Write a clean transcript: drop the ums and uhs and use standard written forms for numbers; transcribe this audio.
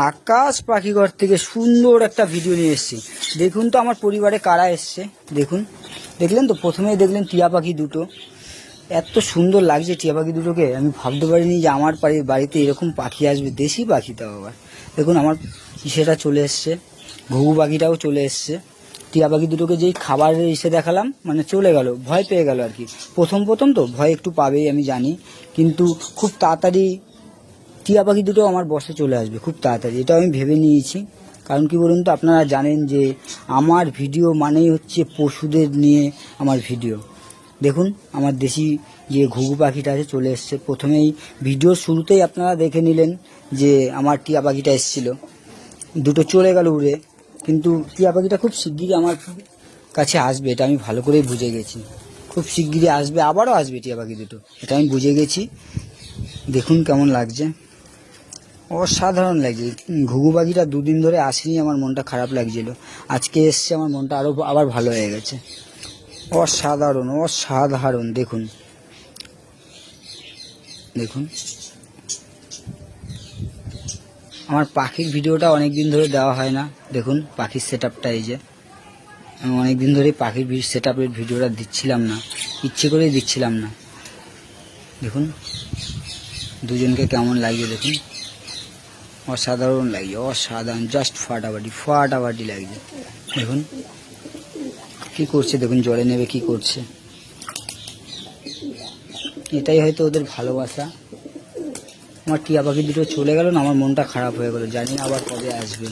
আকাশ পাখিঘর থেকে সুন্দর একটা ভিডিও নিয়ে এসেছি। দেখুন তো আমার পরিবারে কারা এসছে, দেখুন। দেখলেন তো, প্রথমেই দেখলেন টিয়া পাখি দুটো। এত সুন্দর লাগছে টিয়া পাখি দুটোকে, আমি ভাবতে পারিনি যে আমার বাড়িতে এরকম পাখি আসবে, দেশি পাখি। তাও আবার দেখুন আমার সেটা চলে এসছে, ঘুঘু পাখিটাও চলে এসছে। টিয়া পাখি দুটোকে যেই খাবারের এসে দেখালাম, মানে চলে গেল, ভয় পেয়ে গেল আর কি। প্রথম তো ভয় একটু পাবেই আমি জানি, কিন্তু খুব তাড়াতাড়ি টিয়া পাখি দুটো আমার বসে চলে আসবে খুব তাড়াতাড়ি, এটা আমি ভেবে নিয়েছি। কারণ কি বলুন তো, আপনারা জানেন যে আমার ভিডিও মানেই হচ্ছে পশুদের নিয়ে আমার ভিডিও। দেখুন আমার দেশি যে ঘুঘু পাখিটা আছে চলে এসছে। প্রথমেই ভিডিওর শুরুতেই আপনারা দেখে নিলেন যে আমার টিয়া পাখিটা এসেছিল, দুটো চলে গেল উড়ে। কিন্তু টিয়া পাখিটা খুব শিগগিরই আমার কাছে আসবে, এটা আমি ভালো করেই বুঝে গেছি। খুব শিগগিরই আসবে, আবারও আসবে টিয়া পাখি দুটো, এটা আমি বুঝে গেছি। দেখুন কেমন লাগছে, অসাধারণ লাগছে। ঘুঘু পাখিটা দুদিন ধরে আসেনি, আমার মনটা খারাপ লাগছিল। আজকে এসছে, আমার মনটা আবার ভালো হয়ে গেছে। অসাধারণ অসাধারণ। দেখুন দেখুন আমার পাখির ভিডিওটা অনেক দিন ধরে দেওয়া হয় না। দেখুন পাখির সেট আপটা, এই যে আমি অনেক দিন ধরে পাখির সেট আপের ভিডিওটা দিচ্ছিলাম না, ইচ্ছে করেই দিচ্ছিলাম না। দেখুন দুজনকে কেমন লাগছে, দেখুন অসাধারণ লাগছে, অসাধারণ, জাস্ট ফাটাফাটি লাগছে। দেখুন কি করছে, দেখুন জলে নেবে কি করছে। এটাই হয়তো ওদের ভালোবাসা। আমার টিয়া পাখি দুটো চলে গেল না, আমার মনটা খারাপ হয়ে গেল, জানি না আবার কবে আসবে।